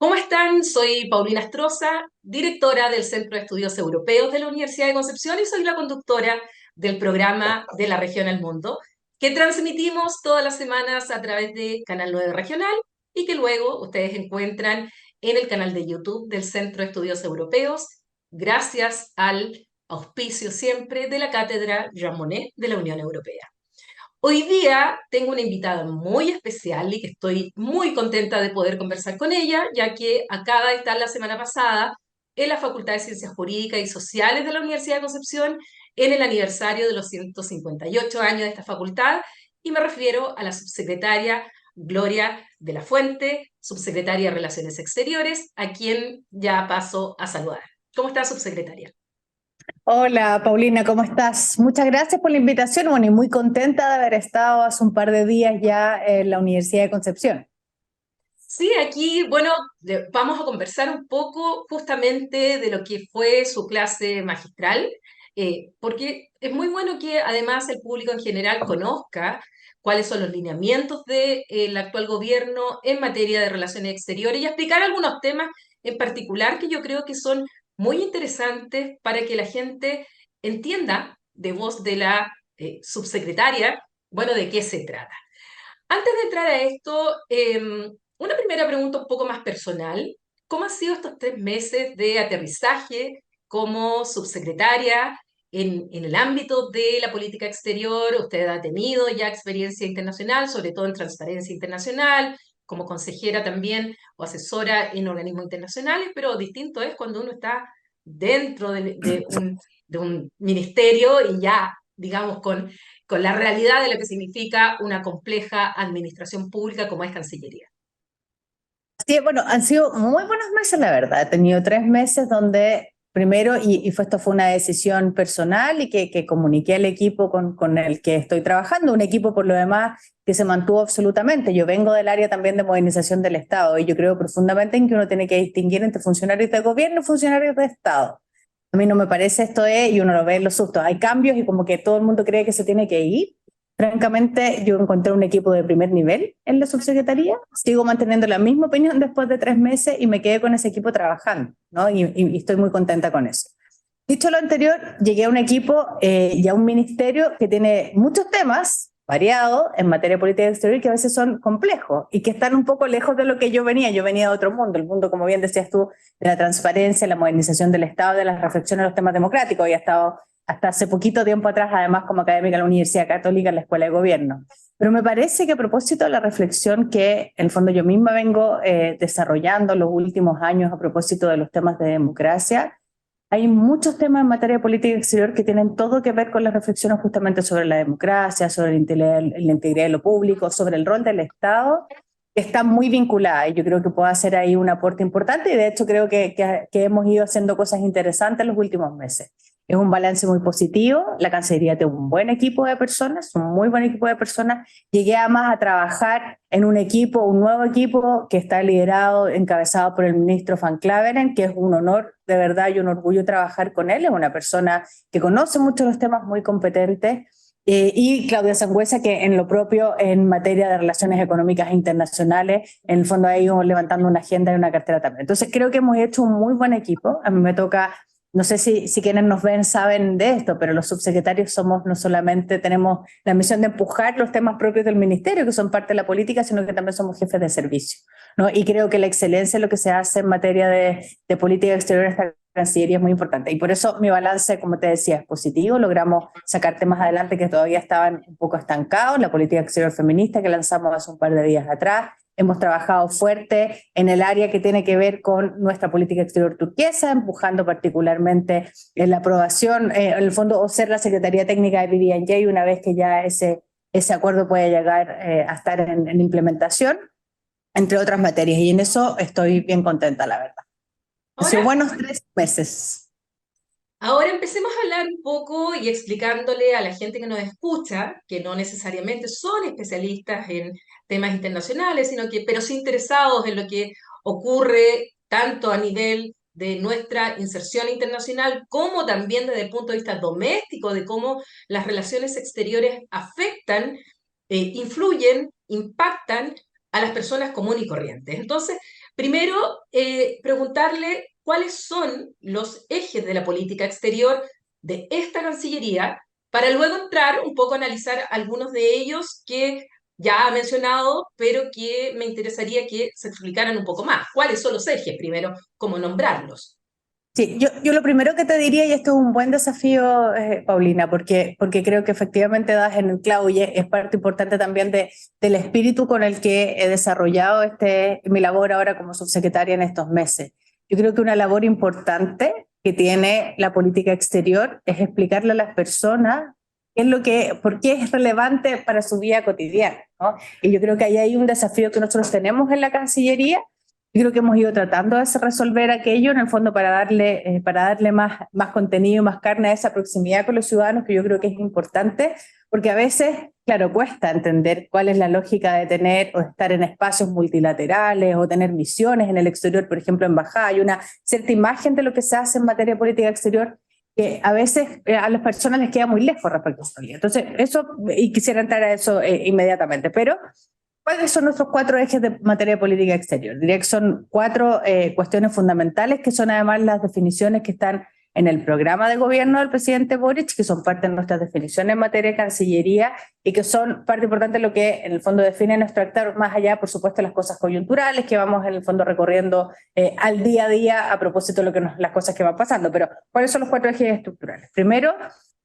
¿Cómo están? Soy Paulina Astroza, directora del Centro de Estudios Europeos de la Universidad de Concepción y soy la conductora del programa de la región al mundo, que transmitimos todas las semanas a través de Canal 9 Regional y que luego ustedes encuentran en el canal de YouTube del Centro de Estudios Europeos, gracias al auspicio siempre de la Cátedra Jean Monnet de la Unión Europea. Hoy día tengo una invitada muy especial y que estoy muy contenta de poder conversar con ella, ya que acaba de estar la semana pasada en la Facultad de Ciencias Jurídicas y Sociales de la Universidad de Concepción en el aniversario de los 158 años de esta facultad, y me refiero a la subsecretaria Gloria de la Fuente, subsecretaria de Relaciones Exteriores, a quien ya paso a saludar. ¿Cómo está, subsecretaria? Hola Paulina, ¿cómo estás? Muchas gracias por la invitación, bueno, y muy contenta de haber estado hace un par de días ya en la Universidad de Concepción. Sí, aquí, bueno, vamos a conversar un poco justamente de lo que fue su clase magistral, porque es muy bueno que además el público en general conozca cuáles son los lineamientos del actual gobierno en materia de relaciones exteriores y explicar algunos temas en particular que yo creo que son muy interesantes para que la gente entienda de voz de la subsecretaria, bueno, de qué se trata. Antes de entrar a esto, una primera pregunta un poco más personal. ¿Cómo han sido estos 3 meses de aterrizaje como subsecretaria en el ámbito de la política exterior? Usted ha tenido ya experiencia internacional, sobre todo en transparencia internacional, como consejera también o asesora en organismos internacionales, pero distinto es cuando uno está dentro de un ministerio y ya, digamos, con la realidad de lo que significa una compleja administración pública como es Cancillería. Sí, bueno, han sido muy buenos meses, la verdad. He tenido 3 meses donde primero, esto fue una decisión personal y que comuniqué al equipo con el que estoy trabajando, un equipo por lo demás que se mantuvo absolutamente. Yo vengo del área también de modernización del Estado y yo creo profundamente en que uno tiene que distinguir entre funcionarios de gobierno y funcionarios de Estado. A mí no me parece esto es, y uno lo ve en los sustos, hay cambios y como que todo el mundo cree que se tiene que ir. Francamente, yo encontré un equipo de primer nivel en la subsecretaría, sigo manteniendo la misma opinión después de 3 meses y me quedé con ese equipo trabajando, ¿no? Y estoy muy contenta con eso. Dicho lo anterior, llegué a un equipo y a un ministerio que tiene muchos temas variados en materia de política exterior que a veces son complejos y que están un poco lejos de lo que yo venía. Yo venía de otro mundo, el mundo, como bien decías tú, de la transparencia, la modernización del Estado, de las reflexiones en los temas democráticos. Había estado hasta hace poquito tiempo atrás, además, como académica en la Universidad Católica, en la Escuela de Gobierno. Pero me parece que a propósito de la reflexión que en el fondo yo misma vengo desarrollando los últimos años a propósito de los temas de democracia, hay muchos temas en materia de política exterior que tienen todo que ver con las reflexiones justamente sobre la democracia, sobre la integridad de lo público, sobre el rol del Estado, que está muy vinculada y yo creo que puede hacer ahí un aporte importante y de hecho creo que hemos ido haciendo cosas interesantes en los últimos meses. Es un balance muy positivo, la Cancillería tiene un buen equipo de personas, un muy buen equipo de personas. Llegué además a trabajar en un equipo, un nuevo equipo que está liderado, encabezado por el ministro Van Claveren, que es un honor de verdad y un orgullo trabajar con él. Es una persona que conoce mucho los temas, muy competente. Y Claudia Sangüesa, que en lo propio en materia de relaciones económicas internacionales, en el fondo ha ido levantando una agenda y una cartera también. Entonces creo que hemos hecho un muy buen equipo. A mí me toca, no sé si quienes nos ven saben de esto, pero los subsecretarios somos no solamente tenemos la misión de empujar los temas propios del ministerio, que son parte de la política, sino que también somos jefes de servicio, ¿no? Y creo que la excelencia en lo que se hace en materia de política exterior en esta Cancillería es muy importante. Y por eso mi balance, como te decía, es positivo. Logramos sacar temas adelante que todavía estaban un poco estancados, la política exterior feminista que lanzamos hace un par de días atrás. Hemos trabajado fuerte en el área que tiene que ver con nuestra política exterior turquesa, empujando particularmente en la aprobación, en el fondo, o ser la Secretaría Técnica de PDNJ una vez que ya ese acuerdo pueda llegar a estar en implementación, entre otras materias. Y en eso estoy bien contenta, la verdad. Han Ahora, sido buenos 3 meses. ahora empecemos a hablar un poco y explicándole a la gente que nos escucha, que no necesariamente son especialistas en temas internacionales, pero sí interesados en lo que ocurre tanto a nivel de nuestra inserción internacional como también desde el punto de vista doméstico, de cómo las relaciones exteriores afectan, influyen, impactan a las personas comunes y corrientes. Entonces, primero, preguntarle cuáles son los ejes de la política exterior de esta Cancillería, para luego entrar un poco a analizar algunos de ellos que ya ha mencionado, pero que me interesaría que se explicaran un poco más. ¿Cuáles son los ejes? Primero, cómo nombrarlos. Sí, yo lo primero que te diría, y esto es un buen desafío, Paulina, porque creo que efectivamente das en el clavo y es parte importante también del espíritu con el que he desarrollado mi labor ahora como subsecretaria en estos meses. Yo creo que una labor importante que tiene la política exterior es explicarle a las personas por qué es relevante para su vida cotidiana, ¿no? Y yo creo que ahí hay un desafío que nosotros tenemos en la Cancillería. Yo creo que hemos ido tratando de resolver aquello en el fondo para darle más contenido, más carne a esa proximidad con los ciudadanos, que yo creo que es importante, porque a veces, claro, cuesta entender cuál es la lógica de tener o estar en espacios multilaterales o tener misiones en el exterior, por ejemplo, embajada. Hay una cierta imagen de lo que se hace en materia de política exterior que a veces a las personas les queda muy lejos respecto a eso. Entonces, y quisiera entrar a eso inmediatamente, pero ¿cuáles son nuestros 4 ejes de materia de política exterior? Diría que son 4 cuestiones fundamentales, que son además las definiciones que están en el programa de gobierno del presidente Boric, que son parte de nuestras definiciones en materia de Cancillería y que son parte importante de lo que en el fondo define nuestro actor, más allá, por supuesto, de las cosas coyunturales que vamos en el fondo recorriendo al día a día a propósito de las cosas que van pasando. Pero, ¿cuáles son los 4 ejes estructurales? Primero,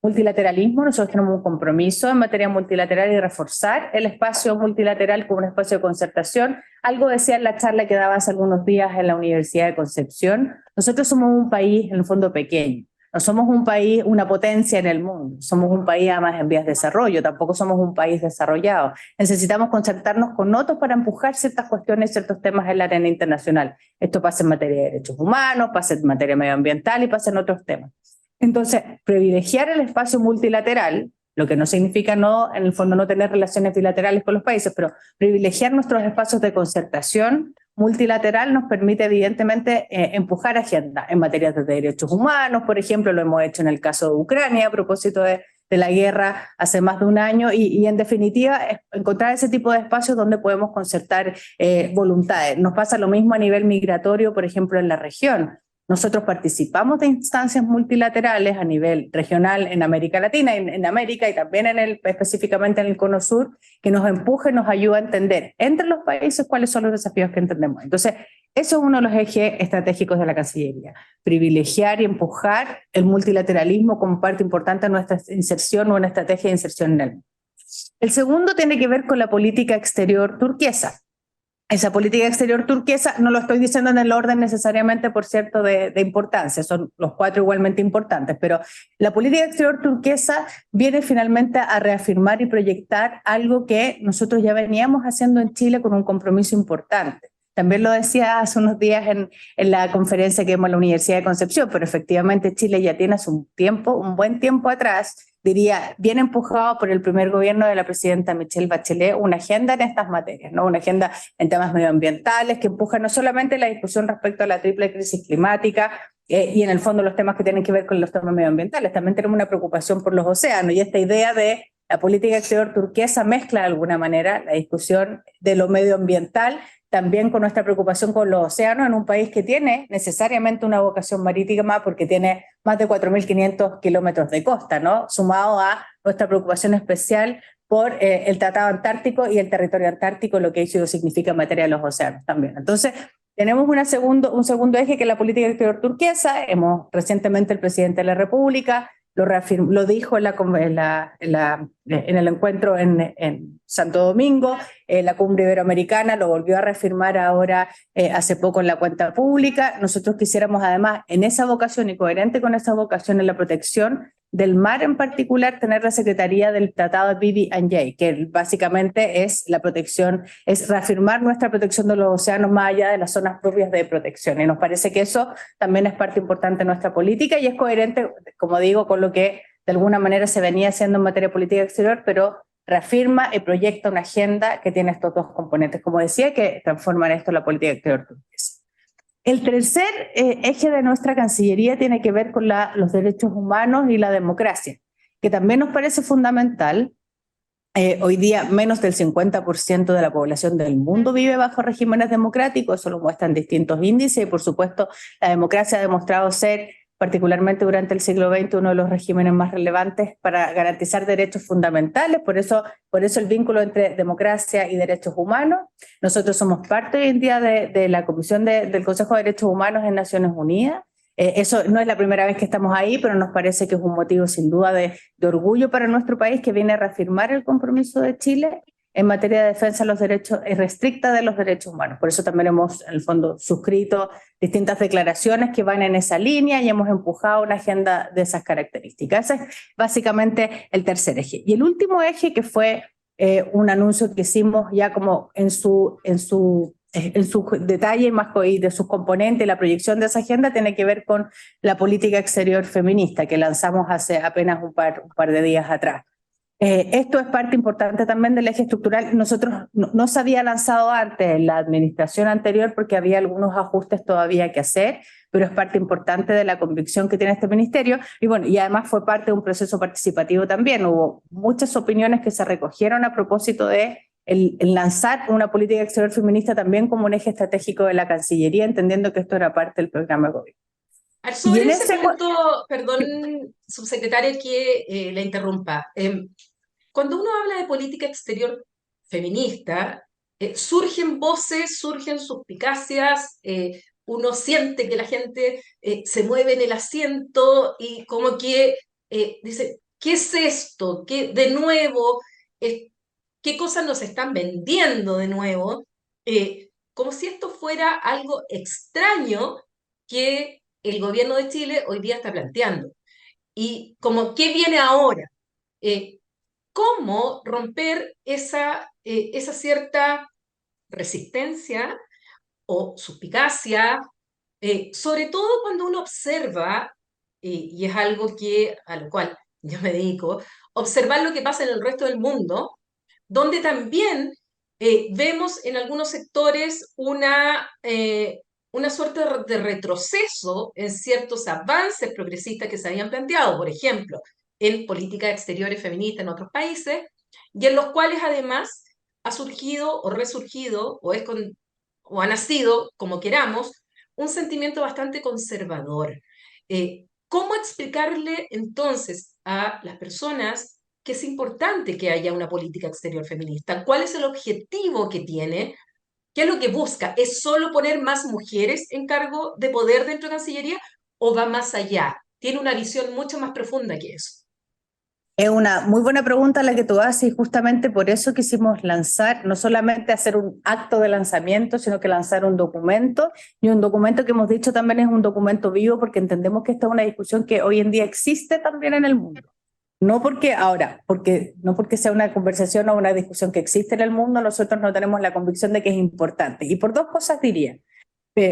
multilateralismo. Nosotros tenemos un compromiso en materia multilateral y reforzar el espacio multilateral como un espacio de concertación. Algo decía en la charla que daba hace algunos días en la Universidad de Concepción. Nosotros somos un país, en el fondo, pequeño. No somos un país, una potencia en el mundo. Somos un país además en vías de desarrollo. Tampoco somos un país desarrollado. Necesitamos concertarnos con otros para empujar ciertas cuestiones, ciertos temas en la arena internacional. Esto pasa en materia de derechos humanos, pasa en materia medioambiental y pasa en otros temas. Entonces, privilegiar el espacio multilateral, lo que no significa no, en el fondo, no tener relaciones bilaterales con los países, pero privilegiar nuestros espacios de concertación multilateral nos permite evidentemente empujar agenda en materia de derechos humanos. Por ejemplo, lo hemos hecho en el caso de Ucrania a propósito de la guerra hace más de un año y en definitiva encontrar ese tipo de espacios donde podemos concertar voluntades. Nos pasa lo mismo a nivel migratorio, por ejemplo, en la región. Nosotros participamos de instancias multilaterales a nivel regional en América Latina, en América y también específicamente en el Cono Sur, que nos empuja y nos ayuda a entender entre los países cuáles son los desafíos que entendemos. Entonces, eso es uno de los ejes estratégicos de la Cancillería, privilegiar y empujar el multilateralismo como parte importante de nuestra inserción o una estrategia de inserción en el mundo. El segundo tiene que ver con la política exterior turquesa. Esa política exterior turquesa, no lo estoy diciendo en el orden necesariamente, por cierto, de importancia, son los 4 igualmente importantes, pero la política exterior turquesa viene finalmente a reafirmar y proyectar algo que nosotros ya veníamos haciendo en Chile con un compromiso importante. También lo decía hace unos días en la conferencia que dimos en la Universidad de Concepción, pero efectivamente Chile ya tiene hace un buen tiempo atrás, diría, bien empujado por el primer gobierno de la presidenta Michelle Bachelet, una agenda en estas materias, ¿no? Una agenda en temas medioambientales que empuja no solamente la discusión respecto a la triple crisis climática y en el fondo los temas que tienen que ver con los temas medioambientales, también tenemos una preocupación por los océanos y esta idea de la política exterior turquesa mezcla de alguna manera la discusión de lo medioambiental también con nuestra preocupación con los océanos en un país que tiene necesariamente una vocación marítima porque tiene más de 4.500 kilómetros de costa, ¿no? Sumado a nuestra preocupación especial por el Tratado Antártico y el territorio antártico, lo que eso significa en materia de los océanos también. Entonces, tenemos un segundo eje que es la política exterior turquesa. Recientemente el presidente de la República lo dijo en el encuentro en Santo Domingo, la cumbre iberoamericana, lo volvió a reafirmar ahora hace poco en la cuenta pública. Nosotros quisiéramos además en esa vocación y coherente con esa vocación en la protección del mar en particular, tener la Secretaría del Tratado de BBNJ, que básicamente es la protección, es reafirmar nuestra protección de los océanos más allá de las zonas propias de protección. Y nos parece que eso también es parte importante de nuestra política y es coherente, como digo, con lo que de alguna manera se venía haciendo en materia de política exterior, pero reafirma y proyecta una agenda que tiene estos 2 componentes, como decía, que transforman esto en la política exterior turquesa. El tercer eje de nuestra Cancillería tiene que ver con los derechos humanos y la democracia, que también nos parece fundamental Hoy día menos del 50% de la población del mundo vive bajo regímenes democráticos, eso lo muestran distintos índices y por supuesto la democracia ha demostrado ser, particularmente durante el siglo XX, uno de los regímenes más relevantes para garantizar derechos fundamentales, por eso el vínculo entre democracia y derechos humanos. Nosotros somos parte hoy en día de la Comisión del Consejo de Derechos Humanos en Naciones Unidas. Eso no es la primera vez que estamos ahí, pero nos parece que es un motivo sin duda de orgullo para nuestro país, que viene a reafirmar el compromiso de Chile en materia de defensa de los derechos, restricta de los derechos humanos. Por eso también hemos, en el fondo, suscrito distintas declaraciones que van en esa línea y hemos empujado una agenda de esas características. Ese es básicamente el tercer eje. Y el último eje, que fue un anuncio que hicimos ya como en su detalle más y de sus componentes, la proyección de esa agenda tiene que ver con la política exterior feminista que lanzamos hace apenas un par de días atrás. Esto es parte importante también del eje estructural. Nosotros no se había lanzado antes en la administración anterior porque había algunos ajustes todavía que hacer, pero es parte importante de la convicción que tiene este ministerio y bueno, y además fue parte de un proceso participativo también. Hubo muchas opiniones que se recogieron a propósito de el lanzar una política exterior feminista también como un eje estratégico de la Cancillería, entendiendo que esto era parte del programa de gobierno. Y Sobre en ese ese... punto, perdón, subsecretaria, que la interrumpa. Cuando uno habla de política exterior feminista, surgen voces, surgen suspicacias, uno siente que la gente se mueve en el asiento y como que dice, ¿qué es esto? ¿Qué de nuevo? ¿Qué cosas nos están vendiendo de nuevo? Como si esto fuera algo extraño que el gobierno de Chile hoy día está planteando. Y como, ¿qué viene ahora? Eh, ¿Cómo romper esa cierta resistencia o suspicacia, sobre todo cuando uno observa, y es algo a lo cual yo me dedico, observar lo que pasa en el resto del mundo, donde también vemos en algunos sectores una suerte de retroceso en ciertos avances progresistas que se habían planteado, por ejemplo, en políticas exteriores feministas en otros países, y en los cuales además ha surgido o resurgido o ha nacido, como queramos, un sentimiento bastante conservador. ¿Cómo explicarle entonces a las personas que es importante que haya una política exterior feminista? ¿Cuál es el objetivo que tiene? ¿Qué es lo que busca? ¿Es solo poner más mujeres en cargo de poder dentro de Cancillería o va más allá? Tiene una visión mucho más profunda que eso. Es una muy buena pregunta la que tú haces y justamente por eso quisimos lanzar, no solamente hacer un acto de lanzamiento, sino que lanzar un documento y un documento que hemos dicho también es un documento vivo porque entendemos que esta es una discusión que hoy en día existe también en el mundo. No porque sea una conversación o una discusión que existe en el mundo, nosotros no tenemos la convicción de que es importante. Y por dos cosas diría.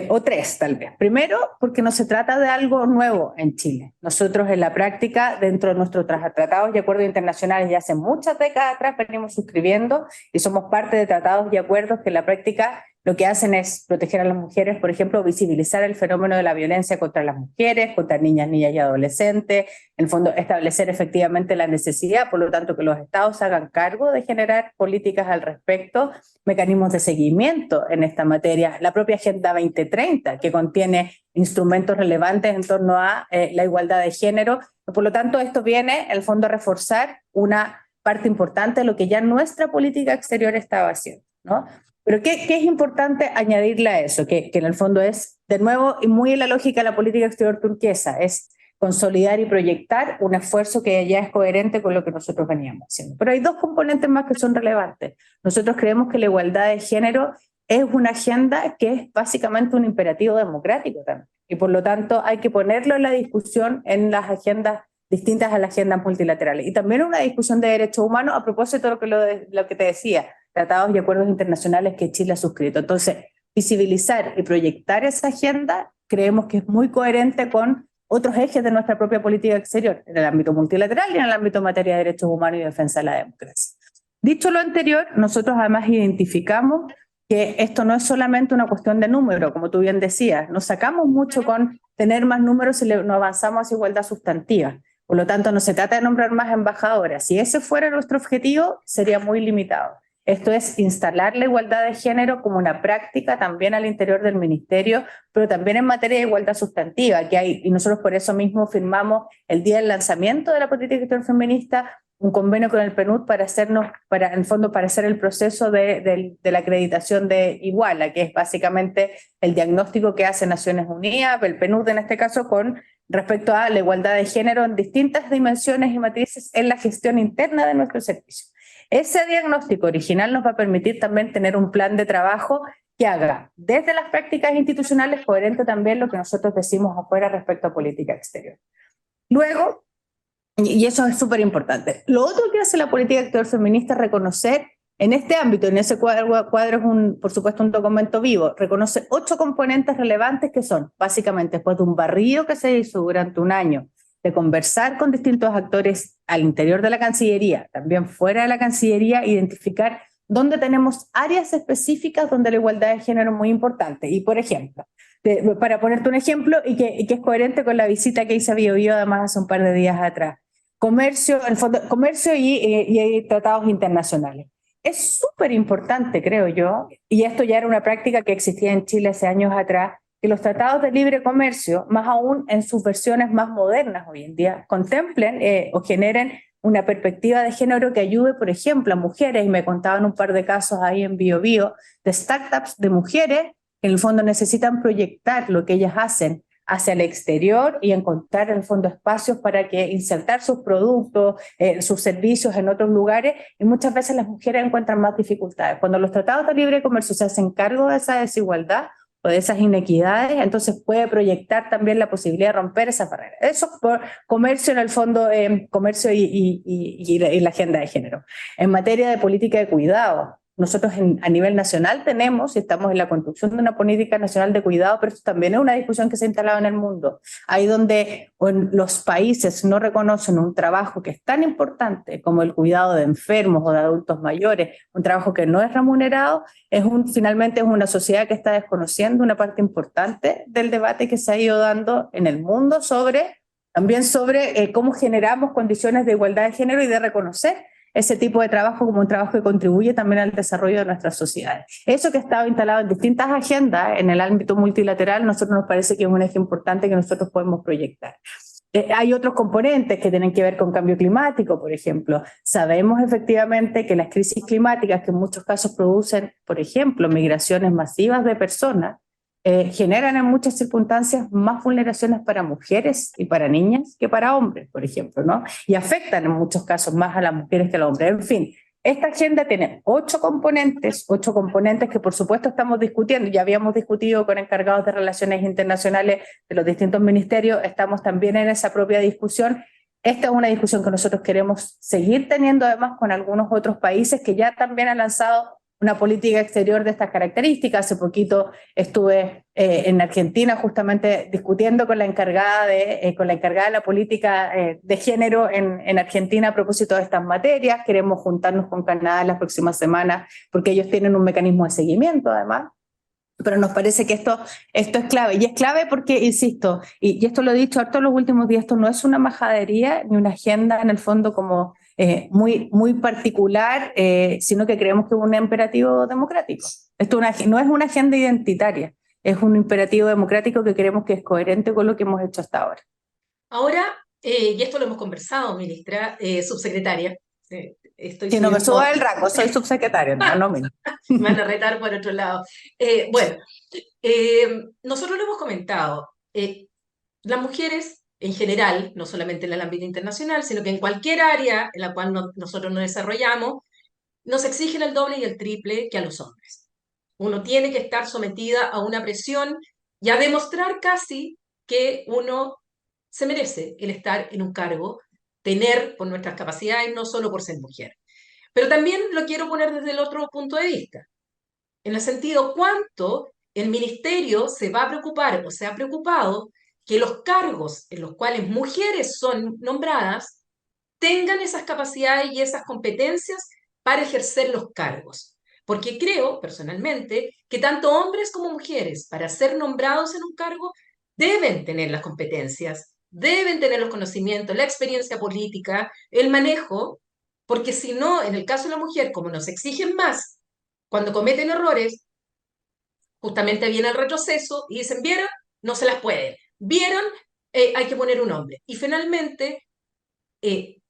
O tres, tal vez. Primero, porque no se trata de algo nuevo en Chile. Nosotros en la práctica, dentro de nuestros tratados y acuerdos internacionales, ya hace muchas décadas atrás venimos suscribiendo y somos parte de tratados y acuerdos que en la práctica lo que hacen es proteger a las mujeres, por ejemplo, visibilizar el fenómeno de la violencia contra las mujeres, contra niñas y adolescentes, en el fondo establecer efectivamente la necesidad, por lo tanto que los estados hagan cargo de generar políticas al respecto, mecanismos de seguimiento en esta materia, la propia Agenda 2030, que contiene instrumentos relevantes en torno a la igualdad de género. Por lo tanto, esto viene, en el fondo, a reforzar una parte importante de lo que ya nuestra política exterior estaba haciendo, ¿no? Pero ¿qué es importante añadirle a eso? Que en el fondo es, de nuevo, y muy en la lógica de la política exterior turquesa, es consolidar y proyectar un esfuerzo que ya es coherente con lo que nosotros veníamos haciendo. Pero hay dos componentes más que son relevantes. Nosotros creemos que la igualdad de género es una agenda que es básicamente un imperativo democrático también. Y por lo tanto hay que ponerlo en la discusión en las agendas distintas a las agendas multilaterales. Y también una discusión de derechos humanos a propósito de lo que te decía, tratados y acuerdos internacionales que Chile ha suscrito. Entonces, visibilizar y proyectar esa agenda creemos que es muy coherente con otros ejes de nuestra propia política exterior, en el ámbito multilateral y en el ámbito en materia de derechos humanos y defensa de la democracia. Dicho lo anterior, nosotros además identificamos que esto no es solamente una cuestión de número, como tú bien decías, nos sacamos mucho con tener más números si no avanzamos hacia igualdad sustantiva. Por lo tanto, no se trata de nombrar más embajadoras. Si ese fuera nuestro objetivo, sería muy limitado. Esto es instalar la igualdad de género como una práctica también al interior del ministerio, pero también en materia de igualdad sustantiva, que hay, y nosotros por eso mismo firmamos el día del lanzamiento de la política exterior feminista un convenio con el PNUD para hacernos, para, en el fondo, para hacer el proceso de la acreditación de Iguala, que es básicamente el diagnóstico que hace Naciones Unidas, el PNUD en este caso, con respecto a la igualdad de género en distintas dimensiones y matrices en la gestión interna de nuestro servicio. Ese diagnóstico original nos va a permitir también tener un plan de trabajo que haga desde las prácticas institucionales coherente también lo que nosotros decimos afuera respecto a política exterior. Luego, y eso es súper importante, lo otro que hace la política exterior feminista es reconocer en este ámbito, en ese cuadro es por supuesto un documento vivo, reconoce 8 componentes relevantes que son básicamente después de un barrido que se hizo durante un año, de conversar con distintos actores al interior de la Cancillería, también fuera de la Cancillería, identificar dónde tenemos áreas específicas donde la igualdad de género es muy importante. Y por ejemplo, para ponerte un ejemplo y que es coherente con la visita que hice a Bio Bio además hace un par de días atrás, comercio, en el fondo, comercio y tratados internacionales. Es súper importante, creo yo, y esto ya era una práctica que existía en Chile hace años atrás, que los tratados de libre comercio, más aún en sus versiones más modernas hoy en día, contemplen o generen una perspectiva de género que ayude, por ejemplo, a mujeres, y me contaban un par de casos ahí en Bio Bio, de startups de mujeres que en el fondo necesitan proyectar lo que ellas hacen hacia el exterior y encontrar en el fondo espacios para que insertar sus productos, sus servicios en otros lugares, y muchas veces las mujeres encuentran más dificultades. Cuando los tratados de libre comercio se hacen cargo de esa desigualdad o de esas inequidades, entonces puede proyectar también la posibilidad de romper esas barreras. Eso por comercio en el fondo, comercio y la agenda de género. En materia de política de cuidado, nosotros a nivel nacional tenemos, y estamos en la construcción de una política nacional de cuidado, pero esto también es una discusión que se ha instalado en el mundo. Ahí donde los países no reconocen un trabajo que es tan importante como el cuidado de enfermos o de adultos mayores, un trabajo que no es remunerado, finalmente es una sociedad que está desconociendo una parte importante del debate que se ha ido dando en el mundo también sobre cómo generamos condiciones de igualdad de género y de reconocer ese tipo de trabajo como un trabajo que contribuye también al desarrollo de nuestras sociedades. Eso que ha estado instalado en distintas agendas en el ámbito multilateral, nosotros nos parece que es un eje importante que nosotros podemos proyectar. Hay otros componentes que tienen que ver con cambio climático, por ejemplo. Sabemos efectivamente que las crisis climáticas, que en muchos casos producen, por ejemplo, migraciones masivas de personas, generan en muchas circunstancias más vulneraciones para mujeres y para niñas que para hombres, por ejemplo, ¿no? Y afectan en muchos casos más a las mujeres que a los hombres. En fin, esta agenda tiene 8 componentes que por supuesto estamos discutiendo, ya habíamos discutido con encargados de relaciones internacionales de los distintos ministerios, estamos también en esa propia discusión. Esta es una discusión que nosotros queremos seguir teniendo además con algunos otros países que ya también han lanzado una política exterior de estas características. Hace poquito estuve en Argentina justamente discutiendo con la encargada de la política de género en Argentina a propósito de estas materias. Queremos juntarnos con Canadá en las próximas semanas porque ellos tienen un mecanismo de seguimiento además. Pero nos parece que esto es clave, y es clave porque, insisto, y esto lo he dicho harto en los últimos días, esto no es una majadería ni una agenda en el fondo como muy particular, sino que creemos que es un imperativo democrático. No es una agenda identitaria, es un imperativo democrático que creemos que es coherente con lo que hemos hecho hasta ahora. Ahora, y esto lo hemos conversado, ministra, subsecretaria, estoy Si no me subiendo, suba el rango, soy subsecretario, no me. me van a retar por otro lado. Bueno, nosotros lo hemos comentado, las mujeres en general, no solamente en el ámbito internacional, sino que en cualquier área en la cual nosotros nos desarrollamos, nos exigen el doble y el triple que a los hombres. Uno tiene que estar sometida a una presión y a demostrar casi que uno se merece el estar en un cargo, tener por nuestras capacidades, no solo por ser mujer. Pero también lo quiero poner desde el otro punto de vista, en el sentido cuánto el ministerio se va a preocupar o se ha preocupado que los cargos en los cuales mujeres son nombradas tengan esas capacidades y esas competencias para ejercer los cargos. Porque creo, personalmente, que tanto hombres como mujeres, para ser nombrados en un cargo, deben tener las competencias deben tener los conocimientos, la experiencia política, el manejo, porque si no, en el caso de la mujer, como nos exigen más, cuando cometen errores, justamente viene el retroceso y dicen, ¿vieron? No se las pueden. ¿Vieron? Hay que poner un hombre. Y finalmente,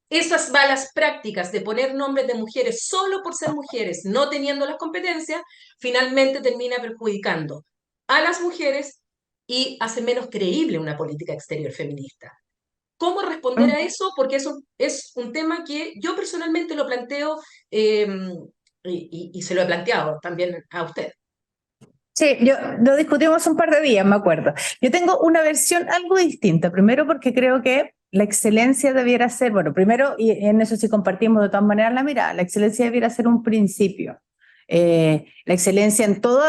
esas malas prácticas de poner nombres de mujeres solo por ser mujeres, no teniendo las competencias, finalmente termina perjudicando a las mujeres y hace menos creíble una política exterior feminista. ¿Cómo responder a eso? Porque eso es un tema que yo personalmente lo planteo eh, y se lo he planteado también a usted. Sí, yo lo discutimos un par de días, me acuerdo. Yo tengo una versión algo distinta. Primero porque creo que la excelencia debiera ser, bueno, primero, y en eso sí compartimos de todas maneras la mirada, la excelencia debiera ser un principio. La excelencia en todo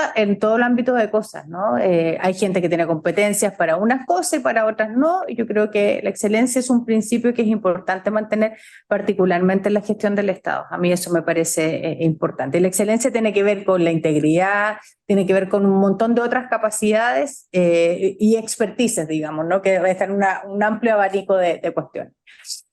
el ámbito de cosas, ¿no? Hay gente que tiene competencias para unas cosas y para otras no, y yo creo que la excelencia es un principio que es importante mantener, particularmente en la gestión del Estado. A mí eso me parece importante. Y la excelencia tiene que ver con la integridad, tiene que ver con un montón de otras capacidades y expertices, digamos, ¿no? Que están en un amplio abanico de cuestiones.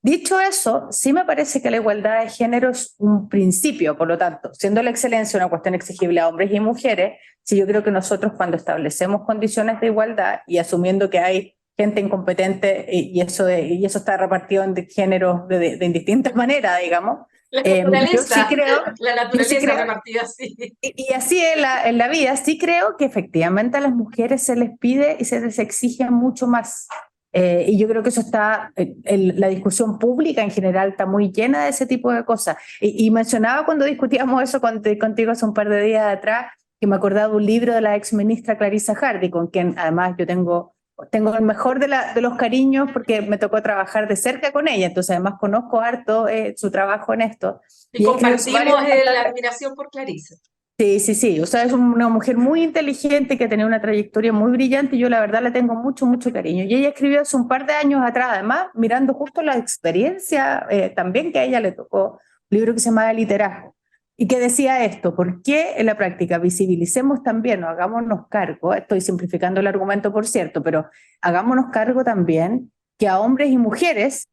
Dicho eso, sí me parece que la igualdad de género es un principio, por lo tanto, siendo la excelencia una cuestión exigible a hombres y mujeres, sí yo creo que nosotros cuando establecemos condiciones de igualdad y asumiendo que hay gente incompetente y eso está repartido en géneros de distintas maneras, digamos, La yo sí naturaleza, creo, la yo sí naturaleza creo, repartida así. y así en la vida, sí creo que efectivamente a las mujeres se les pide y se les exige mucho más. Y yo creo que eso está, la discusión pública en general está muy llena de ese tipo de cosas. Y mencionaba cuando discutíamos eso contigo hace un par de días atrás, que me acordaba de un libro de la ex ministra Clarissa Hardy, con quien además yo tengo el mejor de los cariños porque me tocó trabajar de cerca con ella, entonces además conozco harto su trabajo en esto. Y Y he escrito varios compartimos la admiración por Clarice. Sí, sí, sí. O sea, es una mujer muy inteligente que ha tenido una trayectoria muy brillante y yo la verdad le tengo mucho, mucho cariño. Y ella escribió hace un par de años atrás, además, mirando justo la experiencia también que a ella le tocó, un libro que se llama Liderazgo, y que decía esto: ¿por qué en la práctica visibilicemos también o hagámonos cargo? Estoy simplificando el argumento, por cierto, pero hagámonos cargo también que a hombres y mujeres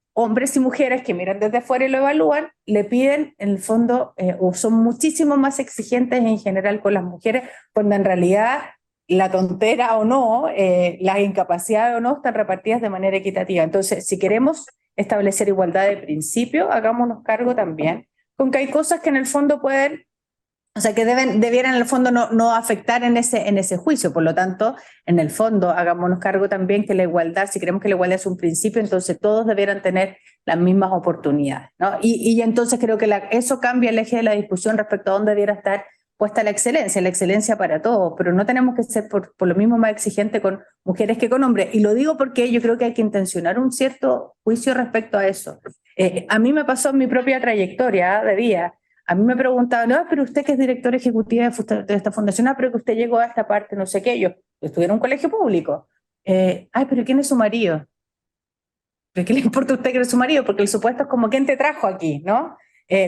que miran desde afuera y lo evalúan, le piden en el fondo o son muchísimo más exigentes en general con las mujeres, cuando en realidad la tontera o no, las incapacidades o no están repartidas de manera equitativa. Entonces, si queremos establecer igualdad de principio, hagámonos cargo también con que hay cosas que en el fondo pueden, o sea, que debieran en el fondo no afectar en ese juicio. Por lo tanto, en el fondo, hagámonos cargo también que la igualdad, si creemos que la igualdad es un principio, entonces todos debieran tener las mismas oportunidades, ¿no? Y entonces creo que eso cambia el eje de la discusión respecto a dónde debiera estar puesta la excelencia para todos, pero no tenemos que ser por lo mismo más exigente con mujeres que con hombres. Y lo digo porque yo creo que hay que intencionar un cierto juicio respecto a eso. A mí me pasó en mi propia trayectoria de vida. A mí me preguntaban, no, pero usted que es directora ejecutiva de esta fundación, pero que usted llegó a esta parte, no sé qué, yo estudié en un colegio público. Ay, pero ¿quién es su marido? ¿Pero qué le importa a usted que es su marido? Porque el supuesto es como quién te trajo aquí, ¿no?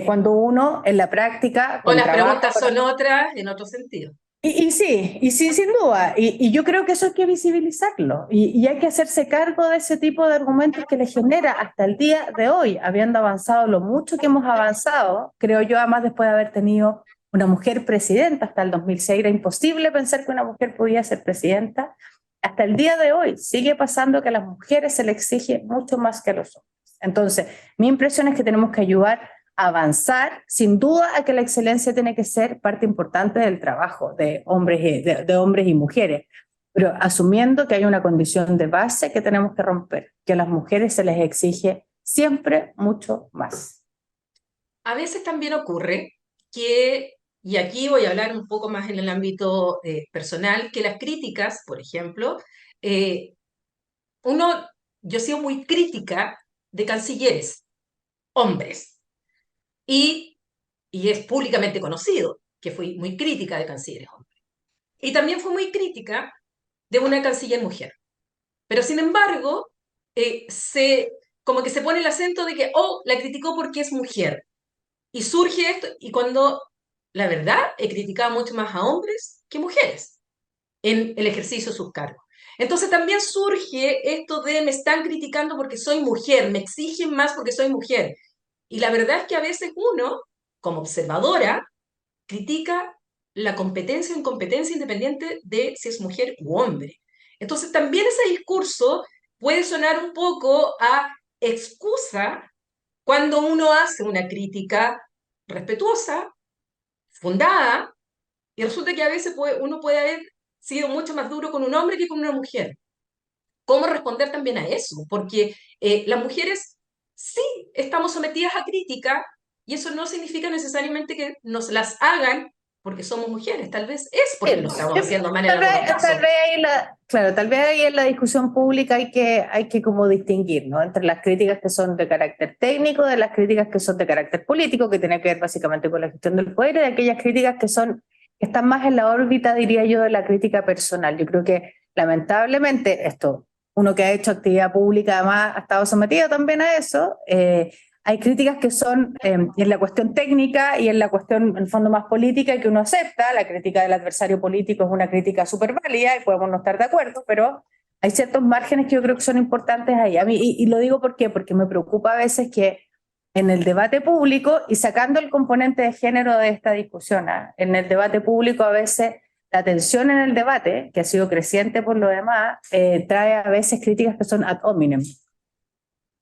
Cuando uno en la práctica, O con las trabajo, preguntas son otras en otro sentido. y sí, sin duda. Y yo creo que eso hay que visibilizarlo. Y hay que hacerse cargo de ese tipo de argumentos que le genera hasta el día de hoy, habiendo avanzado lo mucho que hemos avanzado, creo yo, además después de haber tenido una mujer presidenta hasta el 2006. Era imposible pensar que una mujer podía ser presidenta. Hasta el día de hoy sigue pasando que a las mujeres se les exige mucho más que a los hombres. Entonces, mi impresión es que tenemos que ayudar avanzar, sin duda, a que la excelencia tiene que ser parte importante del trabajo de hombres y mujeres, pero asumiendo que hay una condición de base que tenemos que romper, que a las mujeres se les exige siempre mucho más. A veces también ocurre que, y aquí voy a hablar un poco más en el ámbito personal, que las críticas, por ejemplo, eh, uno, yo he sido muy crítica de cancilleres, hombres, y, y es públicamente conocido que fui muy crítica de cancilleres hombres. Y también fui muy crítica de una canciller mujer. Pero sin embargo, como que se pone el acento de que, oh, la criticó porque es mujer. Y surge esto, y cuando la verdad he criticado mucho más a hombres que mujeres en el ejercicio de sus cargos. Entonces también surge esto de me están criticando porque soy mujer, me exigen más porque soy mujer. Y la verdad es que a veces uno, como observadora, critica la competencia o incompetencia independiente de si es mujer u hombre. Entonces también ese discurso puede sonar un poco a excusa cuando uno hace una crítica respetuosa, fundada, y resulta que a veces uno puede haber sido mucho más duro con un hombre que con una mujer. ¿Cómo responder también a eso? Porque las mujeres sí estamos sometidas a crítica y eso no significa necesariamente que nos las hagan porque somos mujeres, tal vez es porque lo estamos haciendo mal en algunos Tal casos. vez ahí claro, tal vez ahí en la discusión pública hay que como distinguir, ¿no? Entre las críticas que son de carácter técnico, de las críticas que son de carácter político, que tienen que ver básicamente con la gestión del poder, y de aquellas críticas que están más en la órbita, diría yo, de la crítica personal. Yo creo que lamentablemente esto, uno que ha hecho actividad pública además ha estado sometido también a eso. Hay críticas que son en la cuestión técnica y en la cuestión, en el fondo, más política, que uno acepta. La crítica del adversario político es una crítica súper válida y podemos no estar de acuerdo, pero hay ciertos márgenes que yo creo que son importantes ahí. A mí, y lo digo ¿por qué? Porque me preocupa a veces que en el debate público, y sacando el componente de género de esta discusión, en el debate público a veces la tensión en el debate, que ha sido creciente por lo demás, trae a veces críticas que son ad hominem,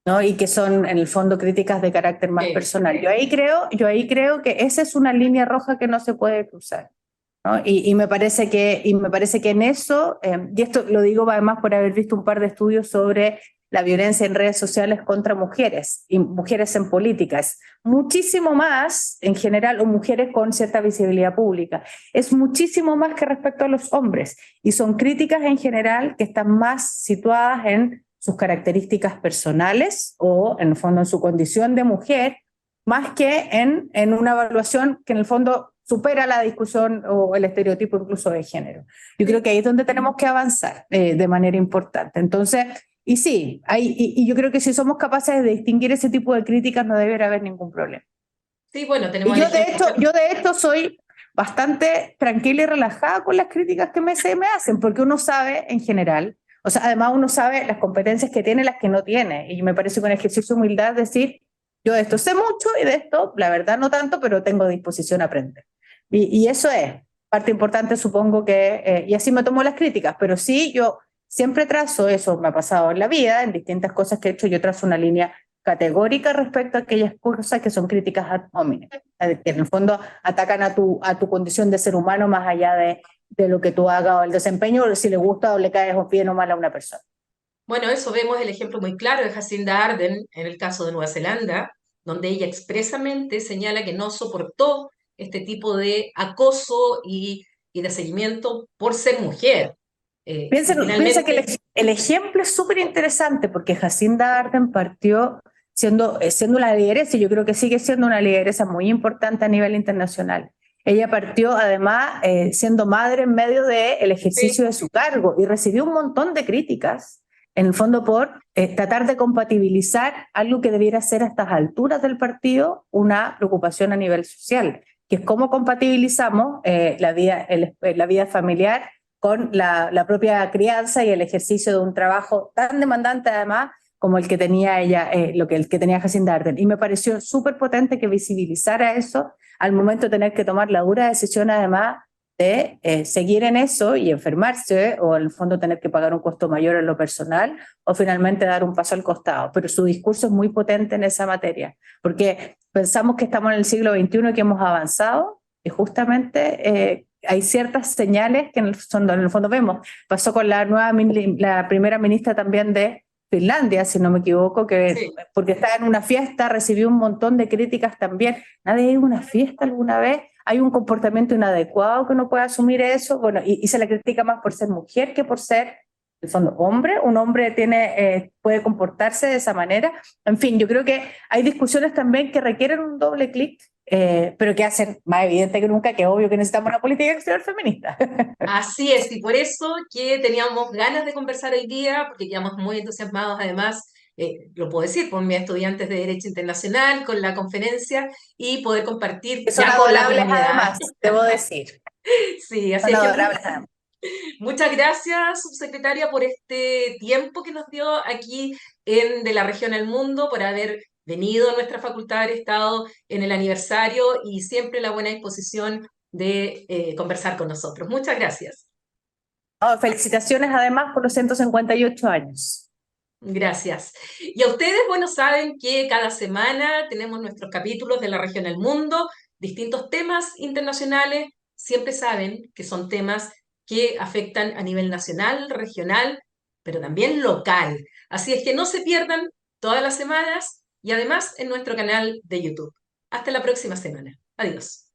¿no? Y que son en el fondo críticas de carácter más personal. Yo ahí creo que esa es una línea roja que no se puede cruzar, ¿no? Y me parece que en eso, y esto lo digo además por haber visto un par de estudios sobre la violencia en redes sociales contra mujeres y mujeres en políticas, muchísimo más en general, o mujeres con cierta visibilidad pública, es muchísimo más que respecto a los hombres, y son críticas en general que están más situadas en sus características personales o en el fondo en su condición de mujer, más que en una evaluación que en el fondo supera la discusión o el estereotipo incluso de género. Yo creo que ahí es donde tenemos que avanzar de manera importante. Entonces, y sí, y yo creo que si somos capaces de distinguir ese tipo de críticas no debería haber ningún problema. Sí, bueno, Y tenemos el ejemplo. yo de hecho soy bastante tranquila y relajada con las críticas que se me hacen, porque uno sabe en general, o sea, además uno sabe las competencias que tiene y las que no tiene, y me parece que un ejercicio de humildad decir, yo de esto sé mucho y de esto, la verdad, no tanto, pero tengo disposición a aprender. Y eso es parte importante, supongo que, y así me tomo las críticas, pero sí, yo siempre trazo, eso me ha pasado en la vida, en distintas cosas que he hecho, yo trazo una línea categórica respecto a aquellas cosas que son críticas ad hominem, que en el fondo atacan a tu condición de ser humano más allá de lo que tú hagas o el desempeño, o si le gusta o le caes bien o mal a una persona. Bueno, eso vemos el ejemplo muy claro de Jacinda Ardern en el caso de Nueva Zelanda, donde ella expresamente señala que no soportó este tipo de acoso y de seguimiento por ser mujer. Y Piensa que finalmente, el ejemplo es súper interesante porque Jacinda Ardern partió siendo una lideresa, y yo creo que sigue siendo una lideresa muy importante a nivel internacional. Ella partió además siendo madre en medio del ejercicio sí, de su cargo y recibió un montón de críticas, en el fondo por tratar de compatibilizar algo que debiera ser a estas alturas del partido una preocupación a nivel social, que es cómo compatibilizamos la vida familiar con la propia crianza y el ejercicio de un trabajo tan demandante además como el que tenía ella, el que tenía Jacinda Ardern. Y me pareció súper potente que visibilizara eso al momento de tener que tomar la dura decisión además de seguir en eso y enfermarse, o en el fondo tener que pagar un costo mayor en lo personal, o finalmente dar un paso al costado. Pero su discurso es muy potente en esa materia, porque pensamos que estamos en el siglo XXI y que hemos avanzado, y justamente hay ciertas señales que en el fondo vemos. Pasó con la primera ministra también de Finlandia, si no me equivoco, que sí. porque estaba en una fiesta recibió un montón de críticas también. ¿Nadie ha ido a una fiesta alguna vez? ¿Hay un comportamiento inadecuado que no puede asumir eso? Bueno, y se le critica más por ser mujer que por ser, en el fondo, hombre. Un hombre puede comportarse de esa manera. En fin, yo creo que hay discusiones también que requieren un doble clic, pero que hacen más evidente que nunca que obvio que necesitamos una política exterior feminista. Así es, y por eso que teníamos ganas de conversar hoy día, porque quedamos muy entusiasmados, además, lo puedo decir, por mis estudiantes de Derecho Internacional, con la conferencia y poder compartir Que son ya con la adorables comunidad. además, debo decir. Sí, así Son es que adorables además. Muchas gracias, subsecretaria, por este tiempo que nos dio aquí en De la Región al Mundo, por haber venido a nuestra facultad, haber estado en el aniversario y siempre la buena disposición de conversar con nosotros. Muchas gracias. Oh, felicitaciones además por los 158 años. Gracias. Y a ustedes, bueno, saben que cada semana tenemos nuestros capítulos de la región al mundo, distintos temas internacionales, siempre saben que son temas que afectan a nivel nacional, regional, pero también local. Así es que no se pierdan todas las semanas y además en nuestro canal de YouTube. Hasta la próxima semana. Adiós.